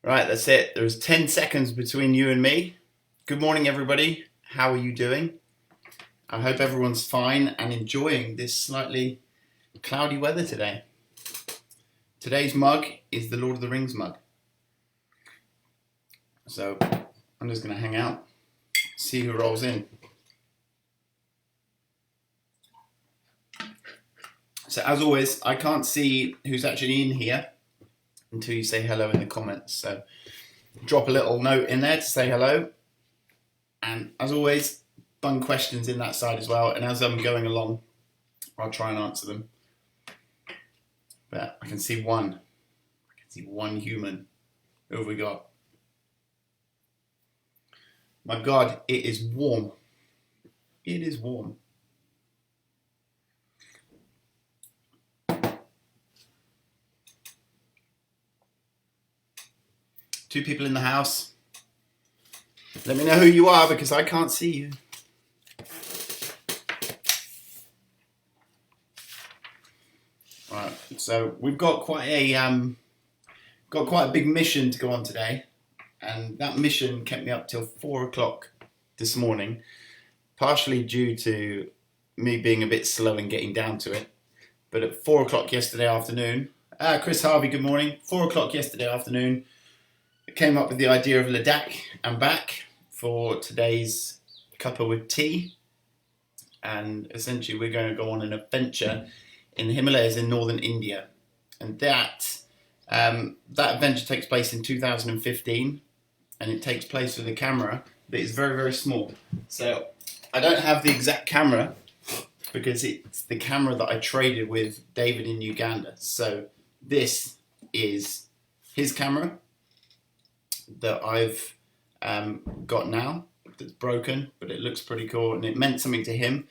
Right, that's it. There's 10 seconds between you and me. Good morning, everybody. How are you doing? I hope everyone's fine and enjoying this slightly cloudy weather today. Today's mug is the Lord of the Rings mug. So I'm just going to hang out, see who rolls in. So as always, I can't see who's actually in here until you say hello in the comments. So drop a little note in there to say hello. And as always, fun questions in that side as well. And as I'm going along, I'll try and answer them. But I can see one. I can see one human. Who have we got? My God, it is warm. It is warm. Two people in the house. Let me know who you are because I can't see you. Right, so we've got quite a big mission to go on today, and that mission kept me up till 4 o'clock this morning, partially due to me being a bit slow in getting down to it. But at 4 o'clock yesterday afternoon, Chris Harvey, good morning. 4 o'clock yesterday afternoon, I came up with the idea of LADAKH and back for today's cuppa with tea, and essentially we're going to go on an adventure in the Himalayas in northern India, and that adventure takes place in 2015, and it takes place with a camera that is very, very small. So I don't have the exact camera because it's the camera that I traded with David in Uganda. So this is his camera that I've got now, that's broken, but it looks pretty cool, and it meant something to him.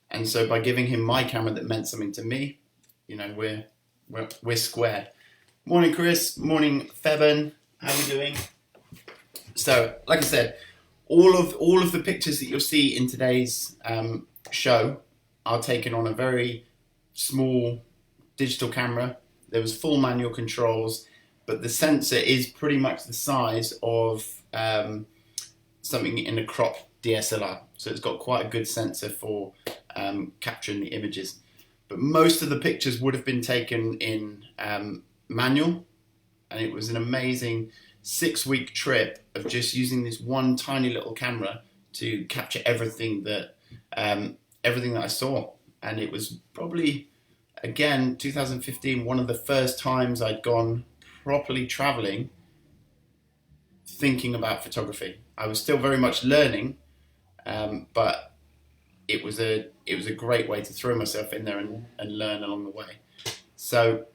And so by giving him my camera that meant something to me, you know, we're square. Morning, Chris. Morning, Feben. How are you doing? So, like I said, all of the pictures that you'll see in today's show are taken on a very small digital camera. There was full manual controls, but the sensor is pretty much the size of something in a crop DSLR. So it's got quite a good sensor for capturing the images. But most of the pictures would have been taken in manual, and it was an amazing 6-week trip of just using this one tiny little camera to capture everything that I saw. And it was probably, again, 2015, one of the first times I'd gone properly traveling thinking about photography. I was still very much learning, but it was a great way to throw myself in there and learn along the way. So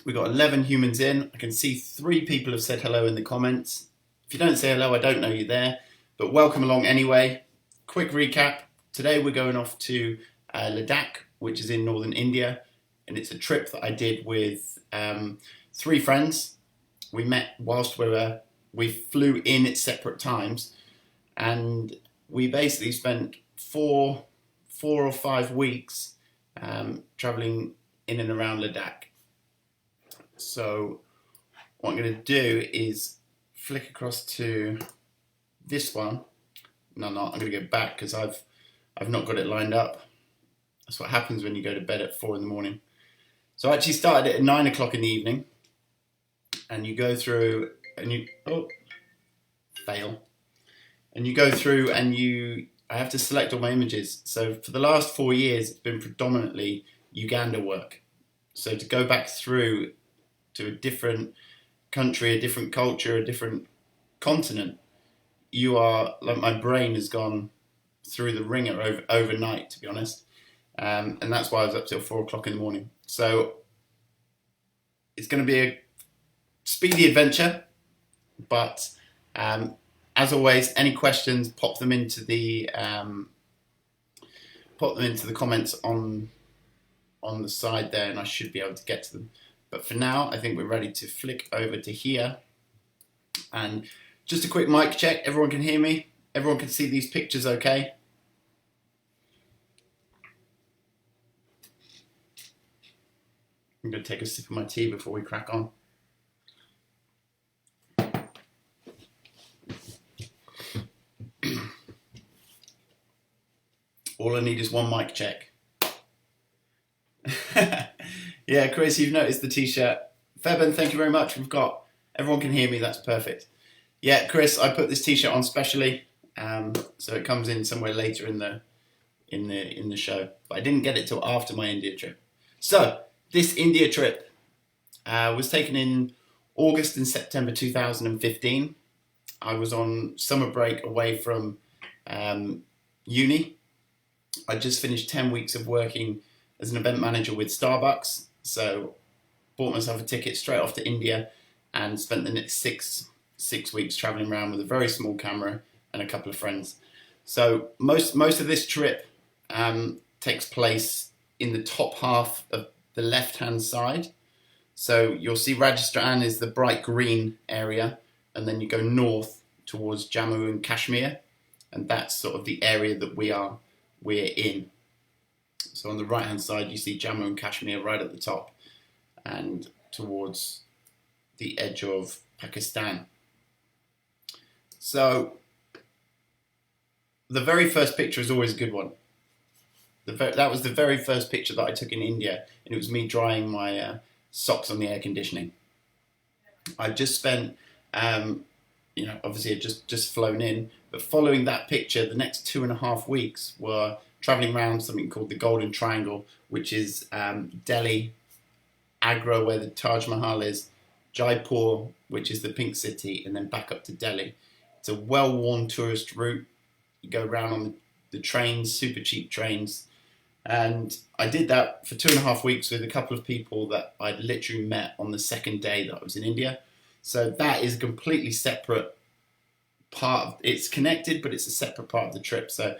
we got 11 humans in. I can see 3 people have said hello in the comments. If you don't say hello, I don't know you're there, but welcome along anyway. Quick recap. Today we're going off to Ladakh, which is in northern India, and it's a trip that I did with 3 friends. We met whilst we flew in at separate times, and we basically spent 4 or 5 weeks traveling in and around Ladakh. So what I'm going to do is flick across to this one. No, I'm going to go back because I've not got it lined up. That's what happens when you go to bed at 4 in the morning. So I actually started it at 9 o'clock in the evening, and you go through and you fail, and you go through and I have to select all my images. So for the last 4 years, it's been predominantly Uganda work. So to go back through to a different country, a different culture, a different continent, my brain has gone through the ringer overnight, to be honest. And that's why I was up till 4 o'clock in the morning. So it's going to be a speedy adventure, but as always, any questions, pop them into the comments on the side there, and I should be able to get to them. But for now, I think we're ready to flick over to here. And just a quick mic check. Everyone can hear me? Everyone can see these pictures okay? I'm going to take a sip of my tea before we crack on. All I need is one mic check. Yeah, Chris, you've noticed the t-shirt. Feben, thank you very much. Everyone can hear me, that's perfect. Yeah, Chris, I put this t-shirt on specially, so it comes in somewhere later in the show. But I didn't get it till after my India trip. So, this India trip was taken in August and September 2015. I was on summer break away from uni. I just finished 10 weeks of working as an event manager with Starbucks. So bought myself a ticket straight off to India and spent the next six weeks traveling around with a very small camera and a couple of friends. So most of this trip takes place in the top half of the left-hand side. So you'll see Rajasthan is the bright green area, and then you go north towards Jammu and Kashmir, and that's sort of the area that we're in. So on the right hand side you see Jammu and Kashmir right at the top and towards the edge of Pakistan. So the very first picture is always a good one. That was the very first picture that I took in India, and it was me drying my socks on the air conditioning. I just spent obviously I'd just flown in, but following that picture, the next 2.5 weeks were traveling around something called the Golden Triangle, which is Delhi, Agra, where the Taj Mahal is, Jaipur, which is the Pink City, and then back up to Delhi. It's a well-worn tourist route. You go around on the trains, super cheap trains. And I did that for 2.5 weeks with a couple of people that I'd literally met on the second day that I was in India. So that is a completely separate part. It's connected, but it's a separate part of the trip. So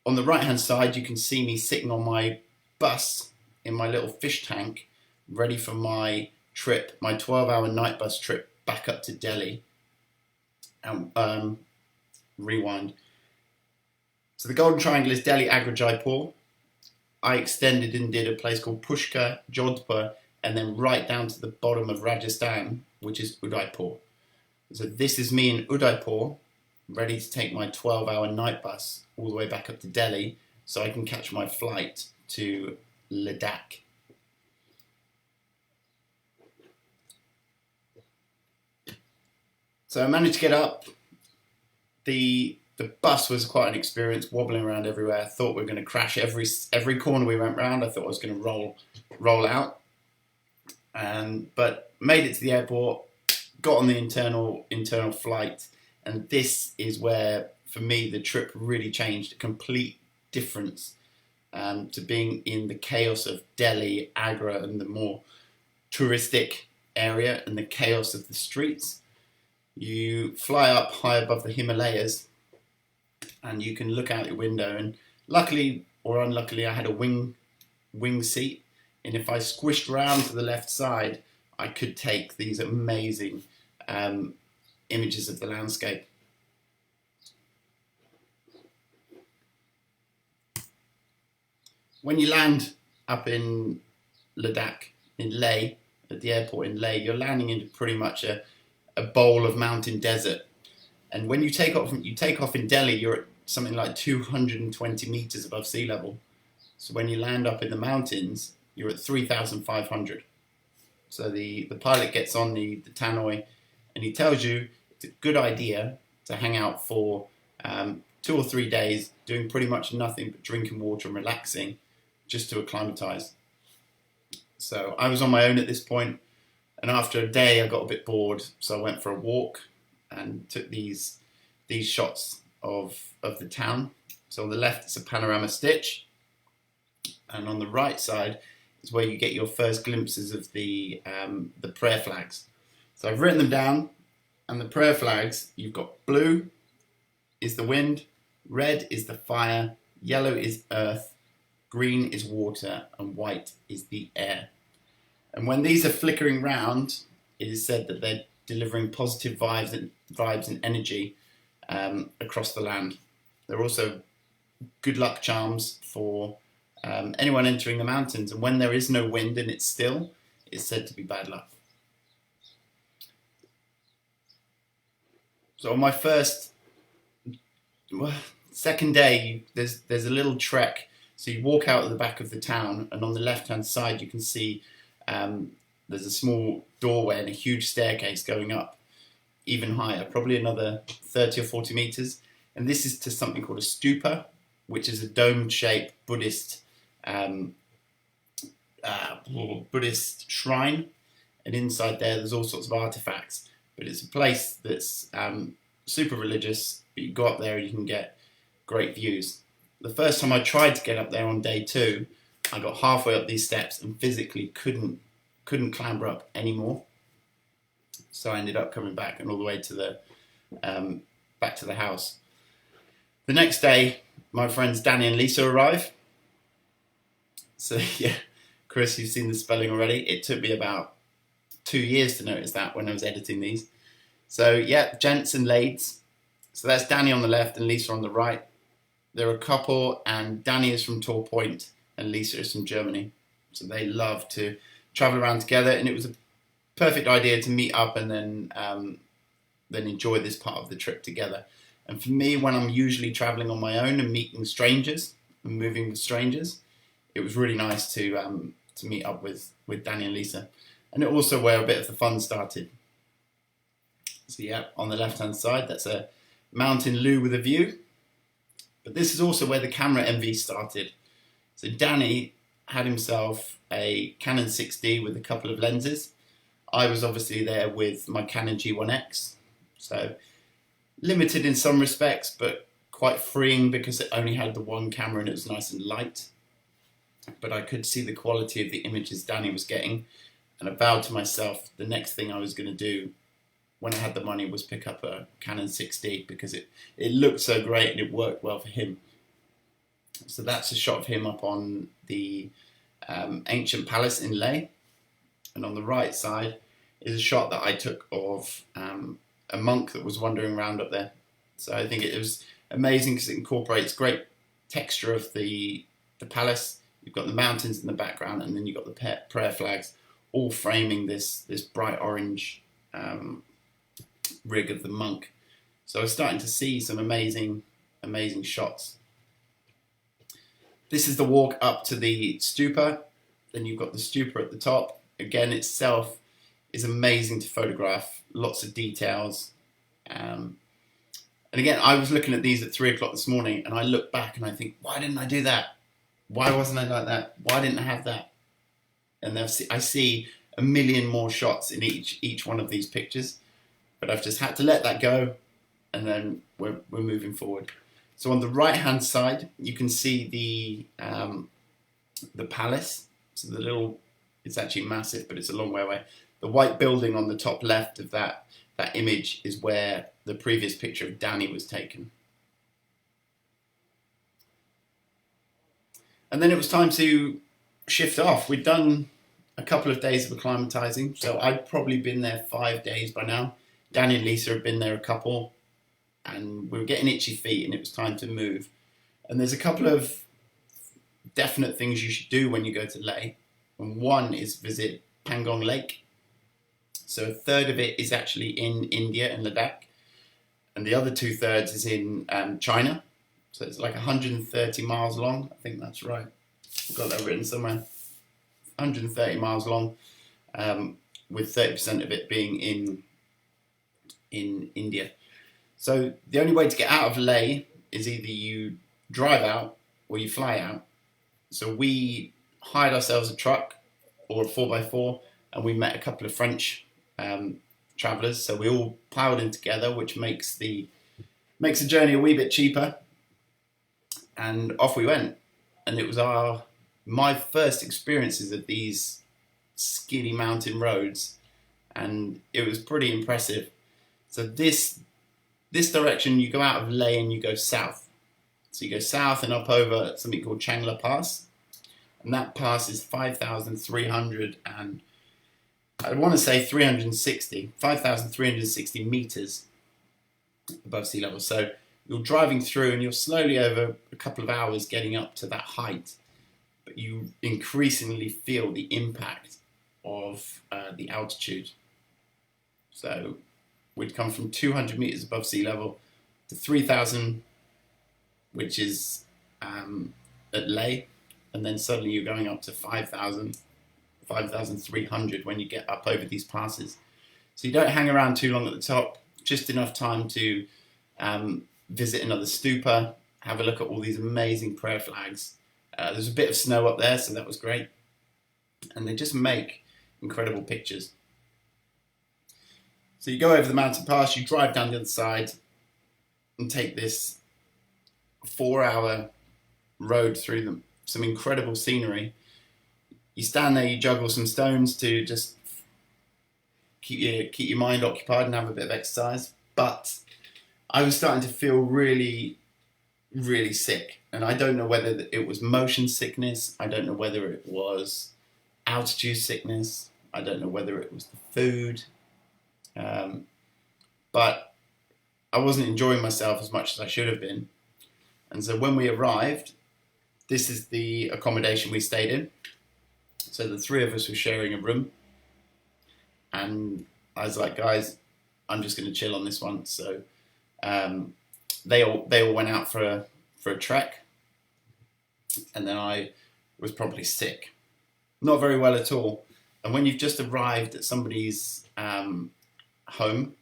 on the right-hand side, you can see me sitting on my bus in my little fish tank, ready for my trip, my 12-hour night bus trip back up to Delhi. And rewind. So the Golden Triangle is Delhi, Agra, Jaipur. I extended and did a place called Pushkar, Jodhpur, and then right down to the bottom of Rajasthan, which is Udaipur. So this is me in Udaipur, ready to take my 12-hour night bus all the way back up to Delhi so I can catch my flight to Ladakh. So I managed to get up. The bus was quite an experience, wobbling around everywhere. I thought we were going to crash every corner we went round. I thought I was going to roll out. But made it to the airport, got on the internal flight, and this is where, for me, the trip really changed. A complete difference to being in the chaos of Delhi, Agra, and the more touristic area and the chaos of the streets. You fly up high above the Himalayas, and you can look out your window, and luckily or unluckily I had a wing seat, and if I squished round to the left side I could take these amazing images of the landscape. When you land up in Ladakh, in Leh, at the airport in Leh, you're landing into pretty much a bowl of mountain desert. And when you take off in Delhi, you're at something like 220 meters above sea level. So when you land up in the mountains, you're at 3,500. So the pilot gets on the tannoy and he tells you it's a good idea to hang out for 2 or 3 days doing pretty much nothing but drinking water and relaxing just to acclimatise. So I was on my own at this point, and after a day I got a bit bored, so I went for a walk and took these shots of the town. So on the left it's a panorama stitch, and on the right side is where you get your first glimpses of the prayer flags. So I've written them down, and the prayer flags, you've got blue is the wind, red is the fire, yellow is earth, green is water, and white is the air. And when these are flickering round, it is said that they're delivering positive vibes and energy across the land. They're also good luck charms for anyone entering the mountains. And when there is no wind and it's still, it's said to be bad luck. So on my first, Second day, there's a little trek. So you walk out of the back of the town, and on the left-hand side you can see there's a small doorway and a huge staircase going up even higher, probably another 30 or 40 meters. And this is to something called a stupa, which is a dome-shaped Buddhist shrine. And inside there's all sorts of artifacts. But it's a place that's super religious. But you go up there and you can get great views. The first time I tried to get up there on day 2, I got halfway up these steps and physically couldn't clamber up anymore. So I ended up coming back and all the way to the back to the house. The next day, my friends Danny and Lisa arrive. So yeah, Chris, you've seen the spelling already. It took me about 2 years to notice that when I was editing these. So yeah, gents and lades. So that's Danny on the left and Lisa on the right. They're a couple, and Danny is from Tor Point and Lisa is from Germany. So they love to travel around together, and it was a perfect idea to meet up and then enjoy this part of the trip together. And for me, when I'm usually traveling on my own and meeting strangers and moving with strangers, it was really nice to meet up with Danny and Lisa. And it also where a bit of the fun started. So yeah, on the left-hand side, that's a mountain loo with a view. But this is also where the camera MV started. So Danny had himself a Canon 6D with a couple of lenses. I was obviously there with my Canon G1X. So limited in some respects, but quite freeing because it only had the one camera and it was nice and light. But I could see the quality of the images Danny was getting. And I vowed to myself the next thing I was going to do when I had the money was pick up a Canon 6D because it looked so great and it worked well for him. So that's a shot of him up on the ancient palace in Leh. And on the right side is a shot that I took of a monk that was wandering around up there. So I think it was amazing because it incorporates great texture of the palace. You've got the mountains in the background, and then you've got the prayer flags all framing this bright orange rig of the monk. So I was starting to see some amazing shots. This is the walk up to the stupa. Then you've got the stupa at the top. Again, itself is amazing to photograph. Lots of details. And again, I was looking at these at 3 o'clock this morning, and I look back and I think, why didn't I do that? Why wasn't I like that? Why didn't I have that? And I see a million more shots in each one of these pictures, but I've just had to let that go, and then we're moving forward. So on the right hand side, you can see the palace. So it's actually massive, but it's a long way away. The white building on the top left of that image is where the previous picture of Danny was taken. And then it was time to shift off. We'd done a couple of days of acclimatizing, so I'd probably been there 5 days by now. Danny and Lisa had been there a couple, and we were getting itchy feet, and it was time to move. And there's a couple of definite things you should do when you go to Leh. And one is visit Pangong Lake. So a third of it is actually in India and Ladakh, and the other 2/3 is in China. So it's like 130 miles long. I think that's right. I've got that written somewhere. 130 miles long, with 30% of it being in India. So the only way to get out of Leh is either you drive out or you fly out. So we hired ourselves a truck or a 4x4, and we met a couple of French travellers. So we all ploughed in together, which makes the journey a wee bit cheaper. And off we went. And it was my first experiences of these skinny mountain roads, and it was pretty impressive. So this direction, you go out of Leh and you go south. So you go south and up over something called Chandler Pass, and that pass is 5,300 and I want to say 5,360 meters above sea level. So you're driving through and you're slowly over a couple of hours getting up to that height, but you increasingly feel the impact of the altitude. So we'd come from 200 meters above sea level to 3,000 which is at Leh, and then suddenly you're going up to 5,000, 5,300 when you get up over these passes. So you don't hang around too long at the top, just enough time to visit another stupa, have a look at all these amazing prayer flags. There's a bit of snow up there, so that was great. And they just make incredible pictures. So you go over the mountain pass, you drive down the other side and take this 4-hour road through some incredible scenery. You stand there, you juggle some stones to just keep your mind occupied and have a bit of exercise. But I was starting to feel really, really sick. And I don't know whether it was motion sickness. I don't know whether it was altitude sickness. I don't know whether it was the food. But I wasn't enjoying myself as much as I should have been. And so when we arrived, this is the accommodation we stayed in. So the three of us were sharing a room. And I was like, guys, I'm just going to chill on this one. So they all went out for a trek. And then I was probably sick. Not very well at all. And when you've just arrived at somebody's home,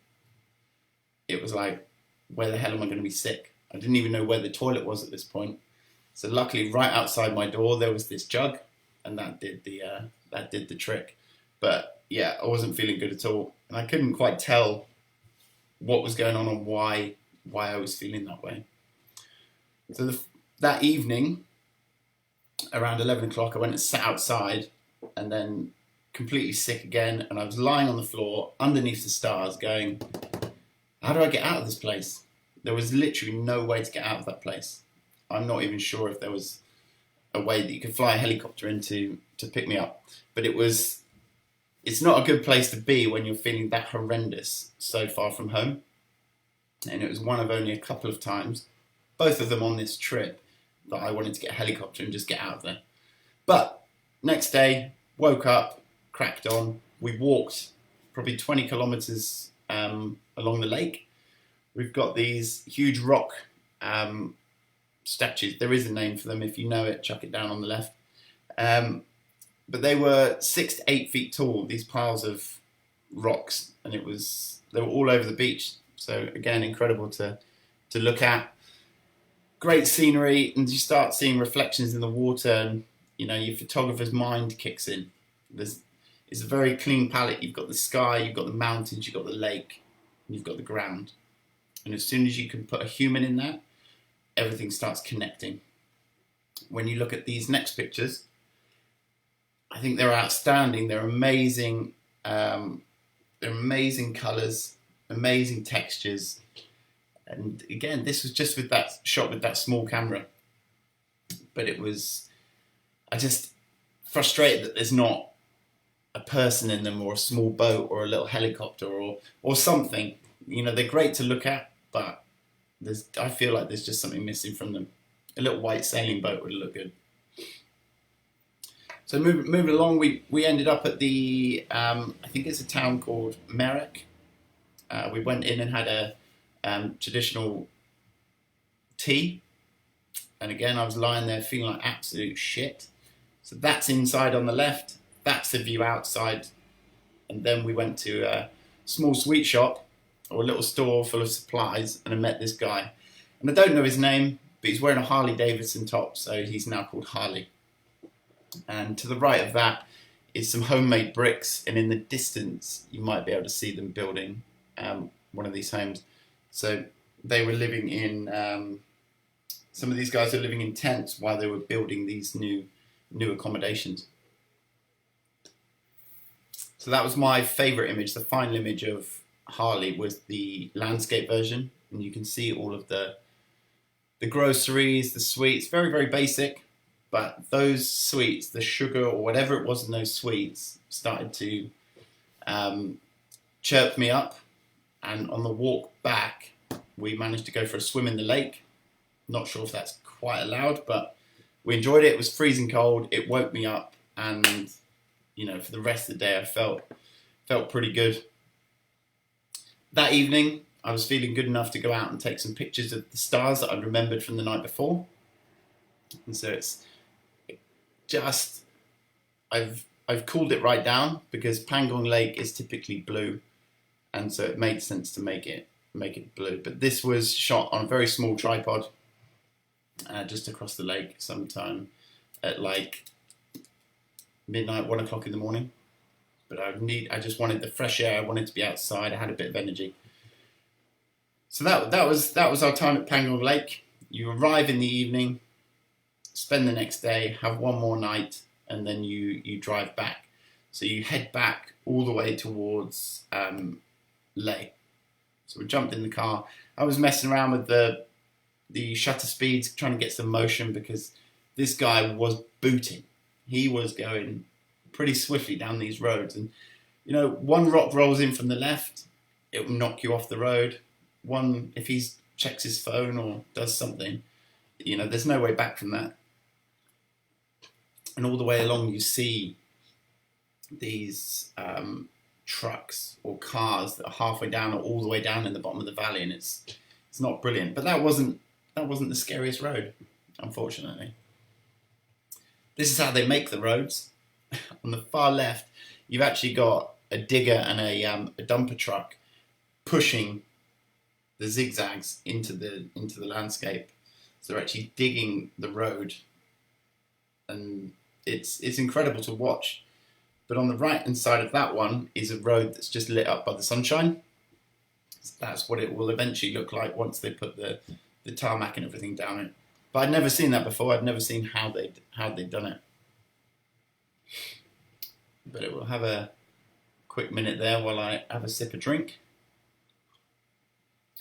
it was like, where the hell am I going to be sick? I didn't even know where the toilet was at this point. So luckily, right outside my door, there was this jug, and that did the trick. But yeah, I wasn't feeling good at all, and I couldn't quite tell what was going on and why I was feeling that way. So that evening, around 11 o'clock, I went and sat outside, and then completely sick again, and I was lying on the floor underneath the stars going, how do I get out of this place? There was literally no way to get out of that place. I'm not even sure if there was a way that you could fly a helicopter in to pick me up. But it's not a good place to be when you're feeling that horrendous so far from home. And it was one of only a couple of times, both of them on this trip, that I wanted to get a helicopter and just get out of there. But next day, woke up, cracked on. We walked probably 20 kilometers along the lake. We've got these huge rock statues. There is a name for them. If you know it, chuck it down on the left. But they were 6 to 8 feet tall, these piles of rocks, and they were all over the beach. So again, incredible to look at. Great scenery, and you start seeing reflections in the water, and your photographer's mind kicks in. It's a very clean palette. You've got the sky, you've got the mountains, you've got the lake, and you've got the ground. And as soon as you can put a human in that, everything starts connecting. When you look at these next pictures, I think they're outstanding. They're amazing. They're amazing colours, amazing textures. And again, this was just shot with that small camera. But I just frustrated that there's not a person in them, or a small boat, or a little helicopter, or something. They're great to look at, but I feel like there's just something missing from them. A little white sailing boat would look good. So moving along, we ended up at the, I think it's a town called Merrick. We went in and had a traditional tea. And again, I was lying there feeling like absolute shit. So that's inside on the left. That's the view outside. And then we went to a small sweet shop, or a little store full of supplies, and I met this guy. And I don't know his name, but he's wearing a Harley Davidson top, so he's now called Harley. And to the right of that is some homemade bricks, and in the distance you might be able to see them building one of these homes. So they were living in, some of these guys were living in tents while they were building these new accommodations. So that was my favourite image. The final image of Harley was the landscape version, and you can see all of the groceries, the sweets, very, very basic. But those sweets, the sugar or whatever it was in those sweets, started to chirp me up. And on the walk back, we managed to go for a swim in the lake. Not sure if that's quite allowed, but we enjoyed it. It was freezing cold. It woke me up, and for the rest of the day, I felt pretty good. That evening, I was feeling good enough to go out and take some pictures of the stars that I remembered from the night before. And so it's just, I've cooled it right down because Pangong Lake is typically blue, and so it made sense to make it blue. But this was shot on a very small tripod, just across the lake, sometime at like midnight, 1 o'clock in the morning. But I just wanted the fresh air. I wanted to be outside. I had a bit of energy. So that was our time at Pangong Lake. You arrive in the evening, spend the next day, have one more night, and then you drive back. So you head back all the way towards Leh. So we jumped in the car. I was messing around with the shutter speeds, trying to get some motion, because this guy was booting. He was going pretty swiftly down these roads. And, you know, one rock rolls in from the left, it will knock you off the road. One, if he checks his phone or does something, you know, there's no way back from that. And all the way along you see these trucks or cars that are halfway down or all the way down in the bottom of the valley, and it's not brilliant. But that wasn't the scariest road, unfortunately. This is how they make the roads. On the far left, you've actually got a digger and a dumper truck pushing the zigzags into the landscape. So they're actually digging the road, and it's incredible to watch. But on the right hand side of that one is a road that's just lit up by the sunshine. So that's what it will eventually look like once they put the tarmac and everything down it. But I'd never seen that before. I'd never seen how they'd done it. But it will have a quick minute there while I have a sip of drink.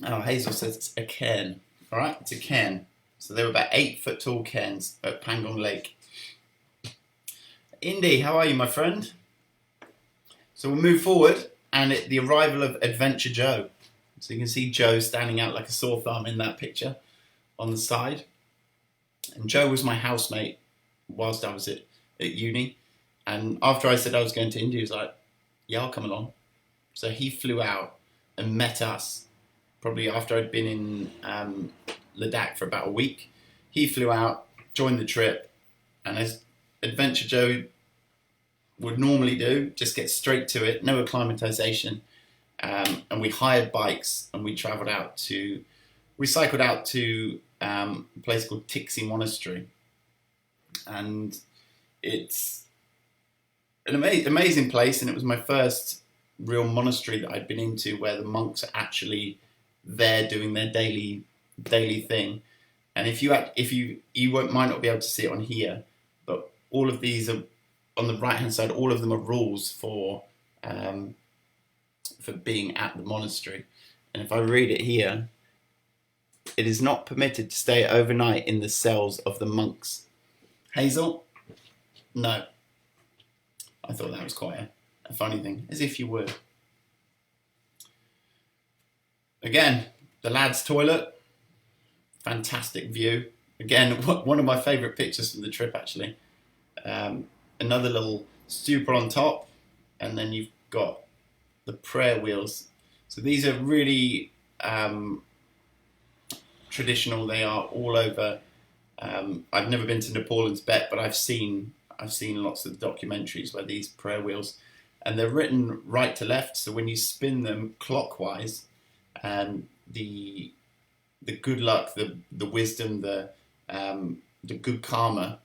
Oh, Hazel says it's a cairn. All right, it's a cairn. So there were about 8-foot tall cairns at Pangong Lake. Indy, how are you, my friend? So we'll move forward, and the arrival of Adventure Joe. So you can see Joe standing out like a sore thumb in that picture on the side. And Joe was my housemate whilst I was at uni. And after I said I was going to India, he was like, yeah, I'll come along. So he flew out and met us, probably after I'd been in LADAKH for about a week. He flew out, joined the trip, and as Adventure Joe would normally do, just get straight to it, no acclimatization. And we hired bikes, and we cycled out to a place called Tixi Monastery. And it's an amazing place, and it was my first real monastery that I'd been into where the monks are actually there doing their daily thing. And if you might not be able to see it on here, but all of these are on the right hand side. All of them are rules for being at the monastery. And if I read it here, it is not permitted to stay overnight in the cells of the monks. Hazel? No. I thought that was quite a funny thing, as if you would. Again, the lads' toilet, fantastic view. Again, one of my favourite pictures from the trip, actually. Another little stupa on top, and then you've got the prayer wheels. So these are really traditional. They are all over. I've never been to Nepal and Tibet, but I've seen lots of documentaries where these prayer wheels, and they're written right to left. So when you spin them clockwise, the good luck, the wisdom, the good karma,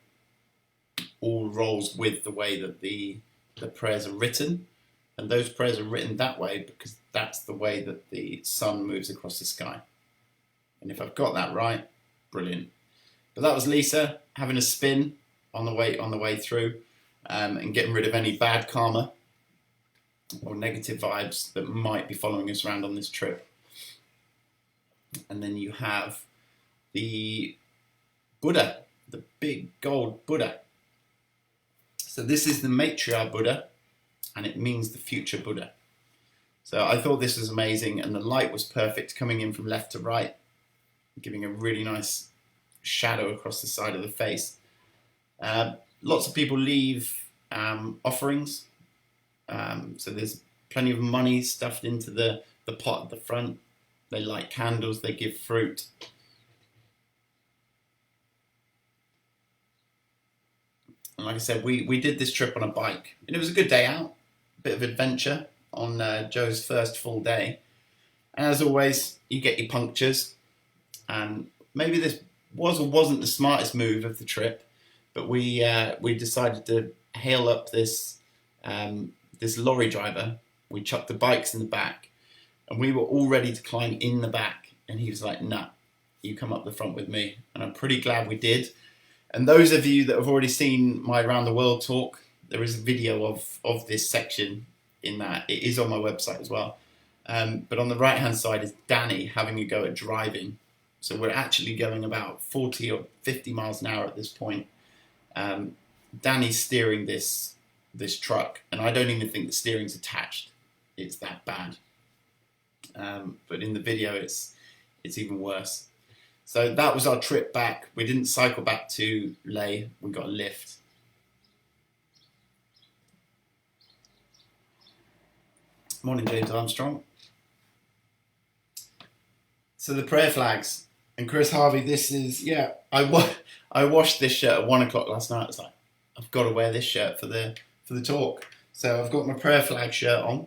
all rolls with the way that the prayers are written. And those prayers are written that way because that's the way that the sun moves across the sky. And if I've got that right, brilliant. But that was Lisa having a spin on the way through, and getting rid of any bad karma or negative vibes that might be following us around on this trip. And then you have the Buddha, the big gold Buddha. So this is the matriarch Buddha, and it means the future Buddha. So I thought this was amazing, and the light was perfect, coming in from left to right, giving a really nice shadow across the side of the face. Lots of people leave offerings. So there's plenty of money stuffed into the pot at the front. They light candles, they give fruit. And like I said, we did this trip on a bike, and it was a good day out, a bit of adventure on Joe's first full day. And as always, you get your punctures, and maybe this was or wasn't the smartest move of the trip, but we decided to hail up this lorry driver. We chucked the bikes in the back, and we were all ready to climb in the back, and he was like, "Nah, you come up the front with me." And I'm pretty glad we did. And those of you that have already seen my Around the World talk, there is a video of this section in that. It is on my website as well. But on the right hand side is Danny having a go at driving. So we're actually going about 40 or 50 miles an hour at this point. Danny's steering this truck, and I don't even think the steering's attached. It's that bad. But in the video, it's even worse. So that was our trip back. We didn't cycle back to Leh. We got a lift. Morning, James Armstrong. So the prayer flags. And Chris Harvey, this is, I washed this shirt at 1 o'clock last night. I was like, I've got to wear this shirt for the talk. So I've got my prayer flag shirt on.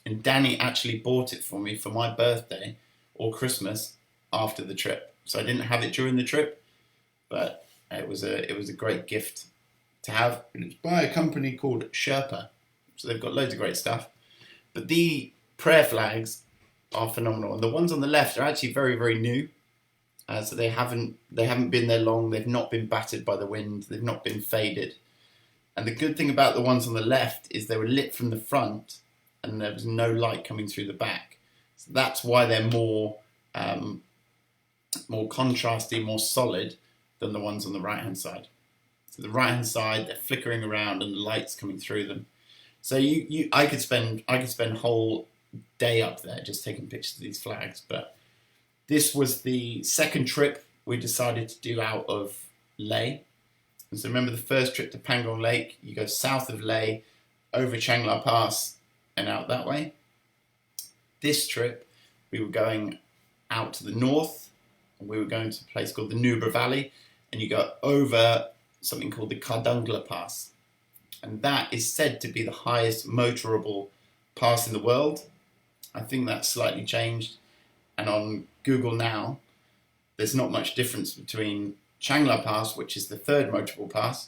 And Danny actually bought it for me for my birthday or Christmas after the trip. So I didn't have it during the trip, but it was a great gift to have. And it's by a company called Sherpa. So they've got loads of great stuff. But the prayer flags are phenomenal. And the ones on the left are actually very, very new. So they haven't been there long. They've not been battered by the wind. They've not been faded. And the good thing about the ones on the left is they were lit from the front, and there was no light coming through the back. So that's why they're more contrasty, more solid than the ones on the right hand side. So the right hand side, they're flickering around and the light's coming through them. So I could spend a whole day up there just taking pictures of these flags. But this was the second trip we decided to do out of Leh. And so remember the first trip to Pangong Lake, you go south of Leh, over Chandler Pass and out that way. This trip, we were going out to the north, and we were going to a place called the Nubra Valley, and you go over something called the Cardengle Pass. And that is said to be the highest motorable pass in the world. I think that's slightly changed. And on Google now, there's not much difference between Chandler Pass, which is the third motorable pass,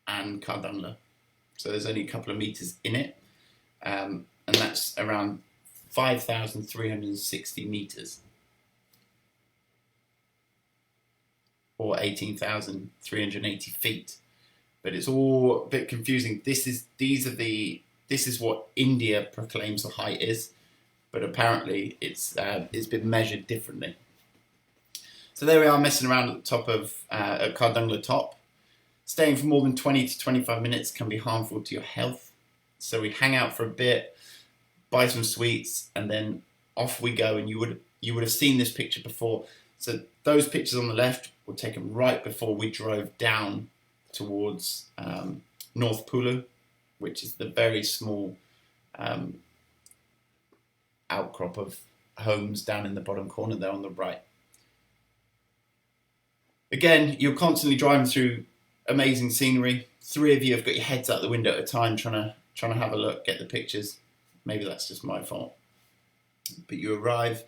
and Cardengle. So there's only a couple of meters in it. And that's around 5,360 meters. Or 18,380 feet. But it's all a bit confusing. This is what India proclaims the height is, but apparently it's been measured differently. So there we are, messing around at the top of at Cardengle top. Staying for more than 20 to 25 minutes can be harmful to your health. So we hang out for a bit, buy some sweets, and then off we go. And you would have seen this picture before. So those pictures on the left were taken right before we drove down towards North Pulu, which is the very small outcrop of homes down in the bottom corner there on the right. Again, you're constantly driving through amazing scenery. Three of you have got your heads out the window at a time trying to have a look, get the pictures. Maybe that's just my fault. But you arrive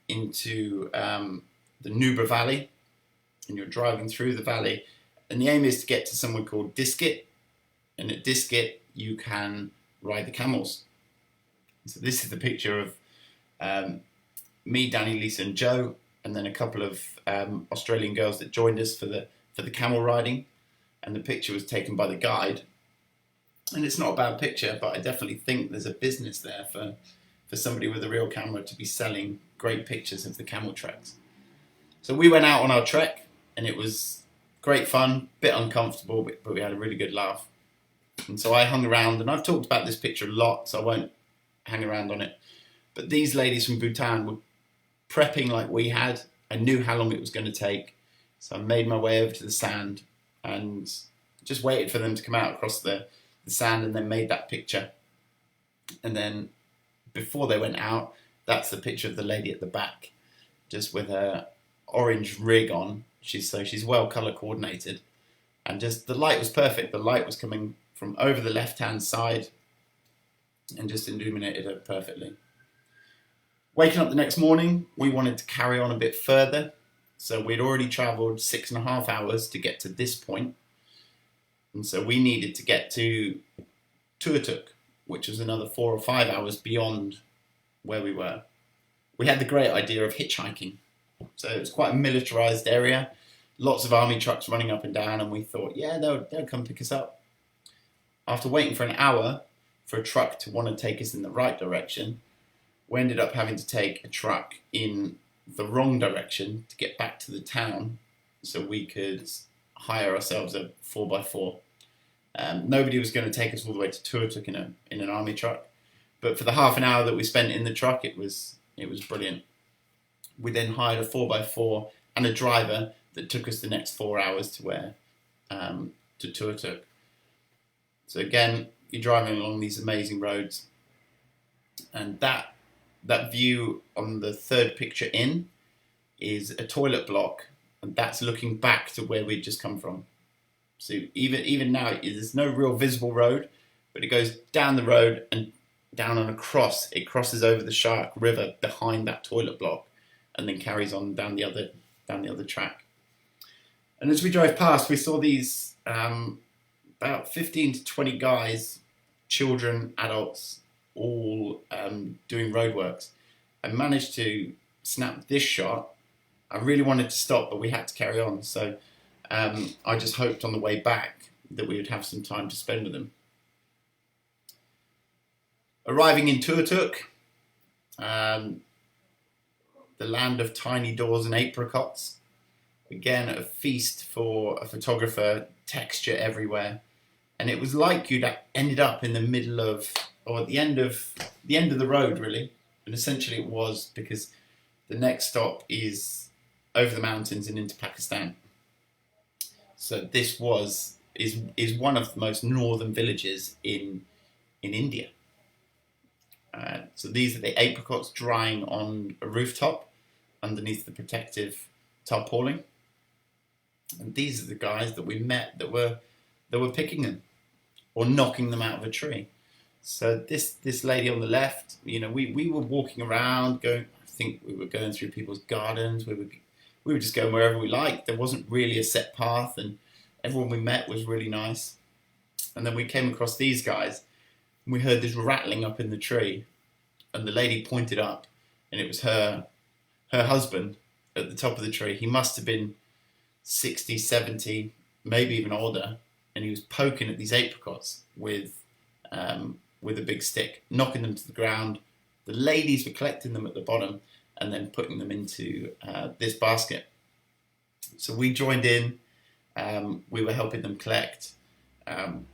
into the Nubra Valley, and you're driving through the valley. And the aim is to get to somewhere called Diskit. And at Diskit, you can ride the camels. So this is the picture of me, Danny, Lisa, and Joe, and then a couple of Australian girls that joined us for the camel riding. And the picture was taken by the guide. And it's not a bad picture, but I definitely think there's a business there for somebody with a real camera to be selling great pictures of the camel treks. So we went out on our trek, and it was great fun, bit uncomfortable, but we had a really good laugh. And so I hung around, and I've talked about this picture a lot, so I won't hang around on it. But these ladies from Bhutan were prepping like we had. I knew how long it was going to take. So I made my way over to the sand and just waited for them to come out across the sand, and then made that picture. And then before they went out, That's the picture of the lady at the back, just with her orange rig on. She's well colour coordinated, and just the light was perfect. The light was coming from over the left-hand side and just illuminated her perfectly. Waking up the next morning, we wanted to carry on a bit further. So we'd already travelled 6.5 hours to get to this point. And so we needed to get to Tuatuk, which was another 4 or 5 hours beyond where we were. We had the great idea of hitchhiking. So it was quite a militarised area, lots of army trucks running up and down, and we thought, yeah, they'll come pick us up. After waiting for an hour for a truck to want to take us in the right direction, we ended up having to take a truck in the wrong direction to get back to the town so we could hire ourselves a 4x4. Nobody was going to take us all the way to Tuatuk in an army truck, but for the half an hour that we spent in the truck, it was brilliant. We then hired a 4x4 and a driver that took us the next 4 hours to Tuatuk. So again, you're driving along these amazing roads, and that view on the third picture in is a toilet block, and that's looking back to where we'd just come from. So even now, there's no real visible road, but it goes down the road and down and across. It crosses over the Shark River behind that toilet block, and then carries on down the other track. And as we drove past, we saw these about 15 to 20 guys, children, adults, all doing roadworks. I managed to snap this shot. I really wanted to stop, but we had to carry on. So I just hoped on the way back that we would have some time to spend with them. Arriving in Tuatuk, the land of tiny doors and apricots. Again, a feast for a photographer, texture everywhere. And it was like you'd ended up in the middle of, or at the end of the road, really. And essentially it was, because the next stop is over the mountains and into Pakistan. So this is one of the most northern villages in India. So these are the apricots drying on a rooftop underneath the protective tarpaulin. And these are the guys that we met that were picking them or knocking them out of a tree. So this lady on the left, we were walking around, I think we were going through people's gardens. We were just going wherever we liked. There wasn't really a set path, and everyone we met was really nice. And then we came across these guys, and we heard this rattling up in the tree, and the lady pointed up, and it was her husband at the top of the tree. He must have been 60, 70, maybe even older, and he was poking at these apricots with a big stick, knocking them to the ground. The ladies were collecting them at the bottom and then putting them into this basket. So we joined in. We were helping them collect.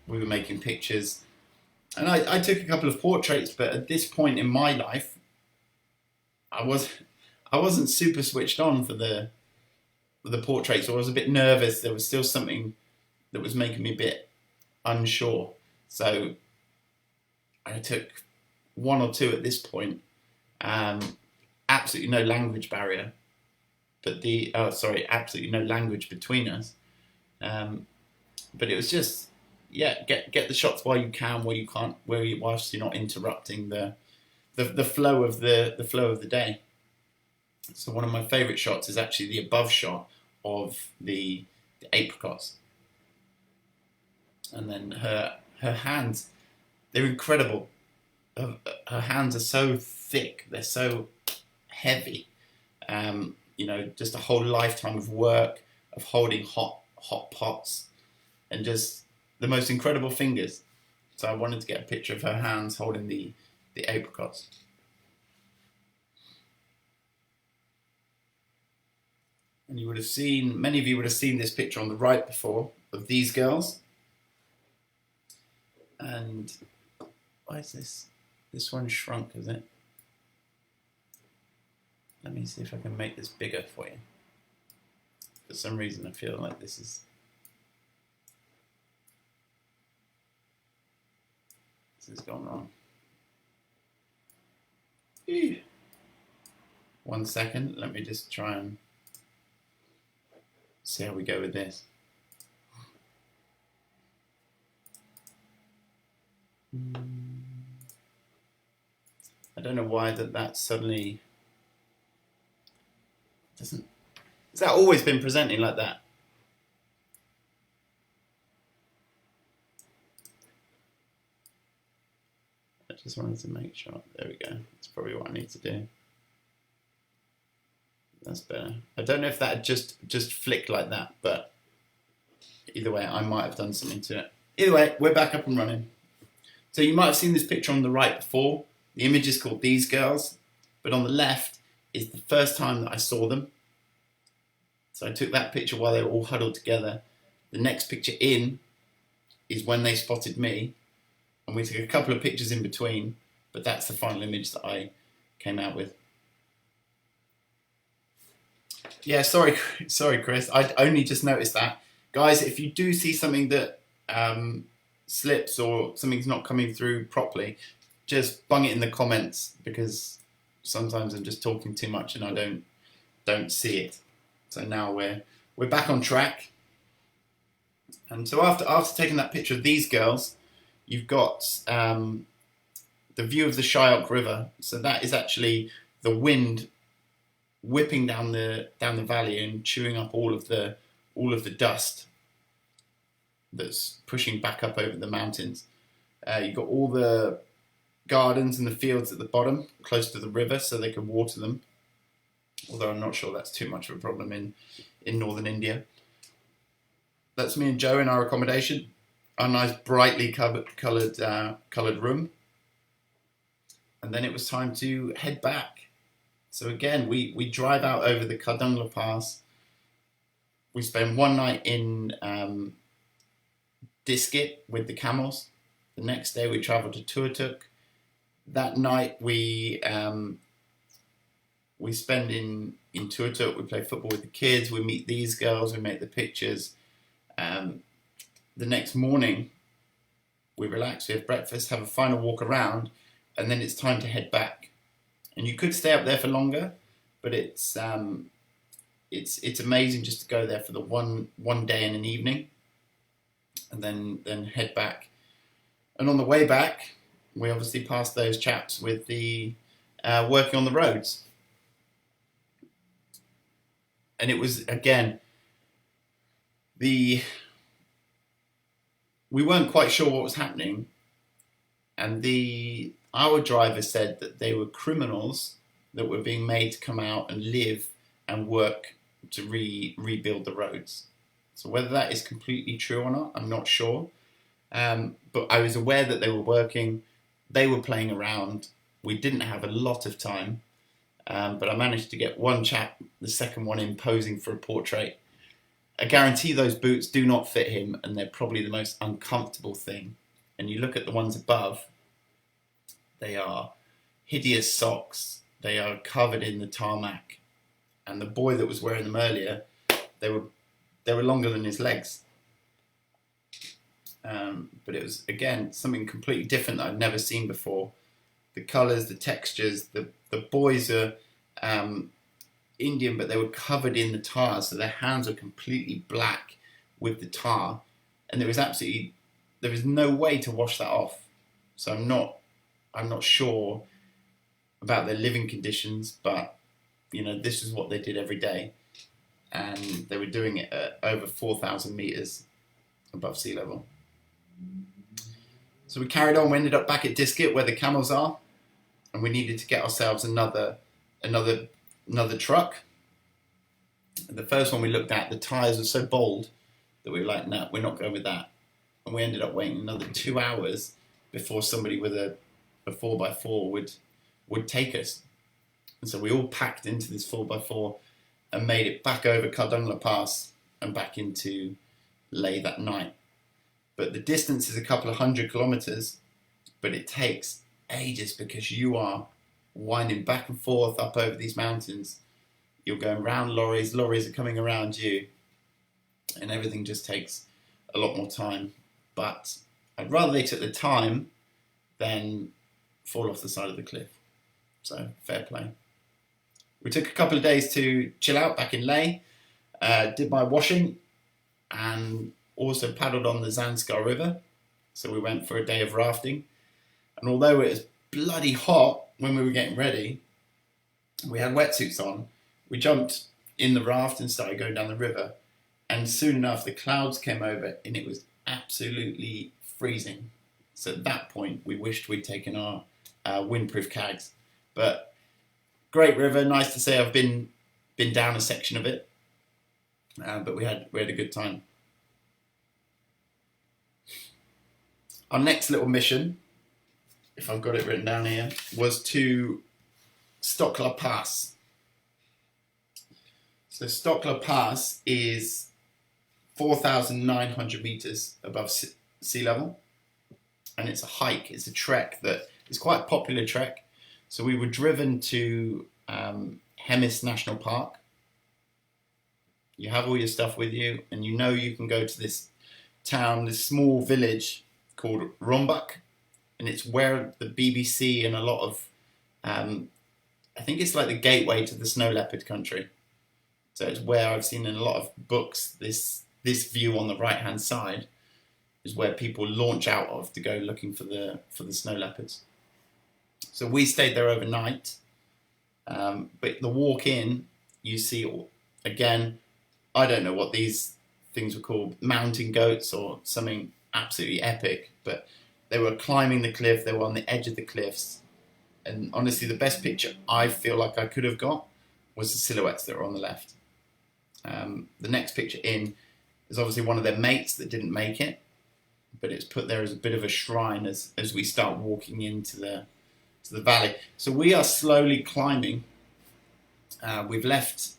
We were making pictures, and I took a couple of portraits. But at this point in my life, I wasn't super switched on for the portraits. I was a bit nervous. There was still something that was making me a bit unsure. So I took one or two at this point. Absolutely no language barrier, but absolutely no language between us. But it was just, get the shots while you can, where you can't, whilst you're not interrupting the flow of the day. So one of my favourite shots is actually the above shot of the apricots, and then her hands. They're incredible. Her hands are so thick. They're so heavy. Just a whole lifetime of work, of holding hot pots, and just the most incredible fingers. So I wanted to get a picture of her hands holding the apricots. And many of you would have seen this picture on the right before, of these girls. And why is this? This one shrunk, is it? Let me see if I can make this bigger for you. For some reason I feel like this has gone wrong. Ew. 1 second. Let me just try and see how we go with this. I don't know why that suddenly doesn't. Has that always been presenting like that? I just wanted to make sure. There we go. That's probably what I need to do. That's better. I don't know if that just flicked like that, but either way, I might have done something to it. Either way, we're back up and running. So you might have seen this picture on the right before. The image is called These Girls, but on the left is the first time that I saw them. So I took that picture while they were all huddled together. The next picture in is when they spotted me, and we took a couple of pictures in between, but that's the final image that I came out with. Yeah, sorry, Chris. I only just noticed that. Guys, if you do see something that slips or something's not coming through properly, just bung it in the comments, because sometimes I'm just talking too much and I don't see it. So now we're back on track. And so after taking that picture of these girls, you've got the view of the Shyok River. So that is actually the wind whipping down the valley and chewing up all of the dust that's pushing back up over the mountains. You've got all the gardens and the fields at the bottom, close to the river, so they can water them. Although I'm not sure that's too much of a problem in northern India. That's me and Joe in our accommodation, our nice brightly coloured room. And then it was time to head back. So again, we drive out over the Cardengle Pass. We spend one night in Diskit with the camels. The next day we travel to Turtuk. That night we spend in Turtuk. We play football with the kids. We meet these girls. We make the pictures. The next morning we relax. We have breakfast, have a final walk around, and then it's time to head back. And you could stay up there for longer, but it's amazing just to go there for the one day and an evening, and then head back. And on the way back, we obviously passed those chaps with the working on the roads. And it was, again, we weren't quite sure what was happening, and our driver said that they were criminals that were being made to come out and live and work to rebuild the roads. So whether that is completely true or not, I'm not sure. But I was aware that they were working. They were playing around. We didn't have a lot of time, but I managed to get one chap, the second one in, posing for a portrait. I guarantee those boots do not fit him, and they're probably the most uncomfortable thing. And you look at the ones above, they are hideous socks. They are covered in the tarmac. And the boy that was wearing them earlier, they were longer than his legs. But it was, again, something completely different that I'd never seen before. The colours, the textures, the boys are Indian, but they were covered in the tar, so their hands were completely black with the tar, and there was no way to wash that off. So I'm not sure about their living conditions, but this is what they did every day, and they were doing it at over 4,000 meters above sea level. So we carried on. We ended up back at Diskit where the camels are, and we needed to get ourselves another truck. And the first one we looked at, the tyres were so bold that we were like, no, we're not going with that. And we ended up waiting another 2 hours before somebody with a 4x4 would take us. And so we all packed into this 4x4 and made it back over Cardengle Pass and back into Leh that night. But the distance is a couple of 100 kilometers, but it takes ages because you are winding back and forth up over these mountains. You're going around lorries are coming around you, and everything just takes a lot more time. But I'd rather they took the time than fall off the side of the cliff. So fair play. We took a couple of days to chill out back in Leh, did my washing, and also paddled on the Zanskar River. So we went for a day of rafting. And although it was bloody hot when we were getting ready, we had wetsuits on. We jumped in the raft and started going down the river. And soon enough, the clouds came over and it was absolutely freezing. So at that point, we wished we'd taken our windproof cags. But great river, nice to say I've been down a section of it. But we had a good time. Our next little mission, if I've got it written down here, was to Chandler Pass. So Chandler Pass is 4,900 meters above sea level, and it's a hike. It's a trek that is quite a popular trek. So we were driven to Hemis National Park. You have all your stuff with you, and you know you can go to this town, this small village called Rumbak, and it's where the BBC and a lot of, I think it's like the gateway to the snow leopard country. So it's where I've seen in a lot of books, this view on the right hand side is where people launch out of to go looking for the snow leopards. So we stayed there overnight, but the walk in, you see again, I don't know what these things were called, mountain goats or something absolutely epic, but they were climbing the cliff, they were on the edge of the cliffs, and honestly the best picture I feel like I could have got was the silhouettes that were on the left. The next picture in is obviously one of their mates that didn't make it, but it's put there as a bit of a shrine as we start walking into the valley. So we are slowly climbing. We've left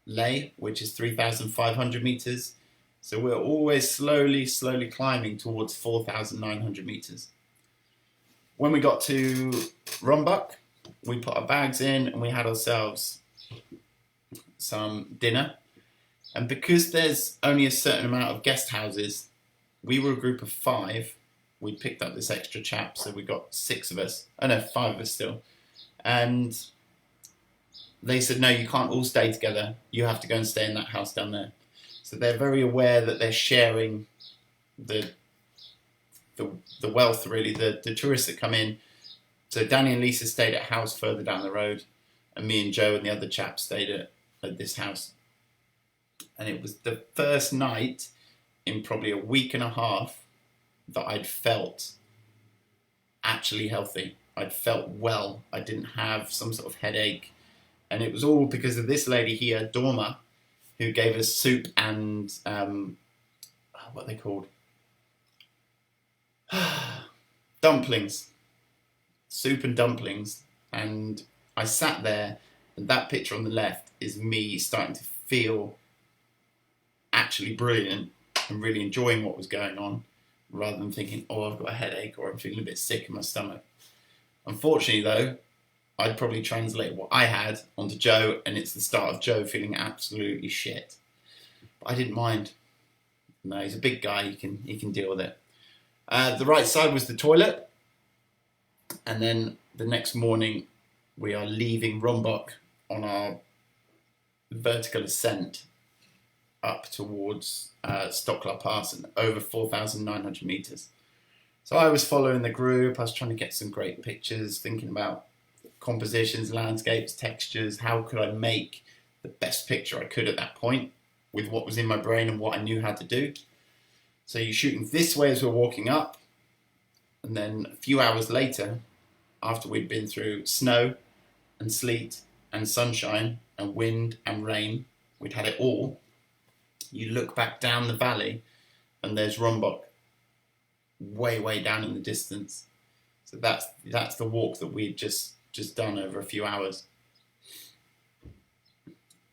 Leh, which is 3,500 meters. So we're always slowly climbing towards 4,900 meters. When we got to Rumbak, we put our bags in and we had ourselves some dinner. And because there's only a certain amount of guest houses, we were a group of 5. We picked up this extra chap, so we got 6 of us. Oh no, 5 of us still. And they said, no, you can't all stay together. You have to go and stay in that house down there. So they're very aware that they're sharing the wealth, really, the tourists that come in. So Danny and Lisa stayed at a house further down the road, and me and Joe and the other chap stayed at this house. And it was the first night in probably a week and a half that I'd felt actually healthy. I'd felt well. I didn't have some sort of headache. And it was all because of this lady here, Dorma, who gave us soup and, what are they called? Dumplings. Soup and dumplings. And I sat there, and that picture on the left is me starting to feel actually brilliant and really enjoying what was going on, rather than thinking, oh, I've got a headache or I'm feeling a bit sick in my stomach. Unfortunately, though, I'd probably translate what I had onto Joe, and it's the start of Joe feeling absolutely shit. But I didn't mind. No, he's a big guy, he can deal with it. The right side was the toilet, and then the next morning we are leaving Rumbak on our vertical ascent up towards Chandler Pass and over 4,900 meters. So I was following the group, I was trying to get some great pictures, thinking about compositions, landscapes, textures, how could I make the best picture I could at that point with what was in my brain and what I knew how to do. So you're shooting this way as we're walking up, and then a few hours later, after we'd been through snow and sleet and sunshine and wind and rain, we'd had it all, you look back down the valley and there's Rumbak way down in the distance. So that's the walk that we'd just done over a few hours.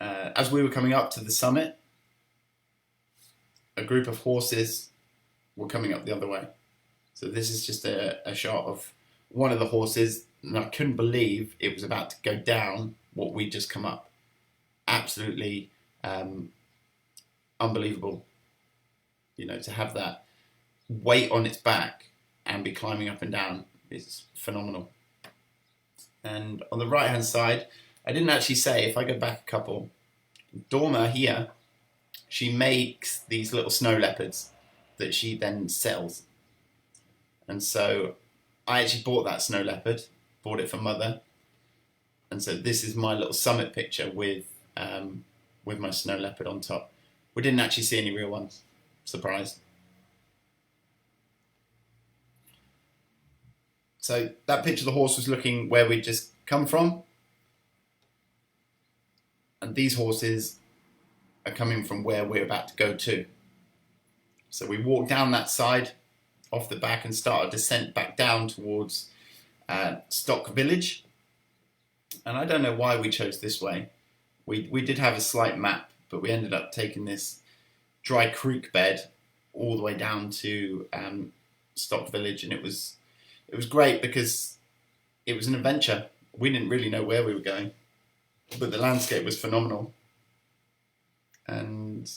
As we were coming up to the summit, a group of horses were coming up the other way. So this is just a shot of one of the horses, and I couldn't believe it was about to go down what we'd just come up. Absolutely unbelievable. You know, to have that weight on its back and be climbing up and down is phenomenal. And on the right hand side, I didn't actually say, if I go back a couple, Dorma here, she makes these little snow leopards that she then sells. And so I actually bought that snow leopard, bought it for Mother. And so this is my little summit picture with my snow leopard on top. We didn't actually see any real ones. Surprise. So that picture of the horse was looking where we'd just come from. And these horses are coming from where we're about to go to. So we walk down that side off the back and start a descent back down towards Stock Village. And I don't know why we chose this way. We did have a slight map, but we ended up taking this dry creek bed all the way down to Stock Village, and it was great because it was an adventure. We didn't really know where we were going, but the landscape was phenomenal, and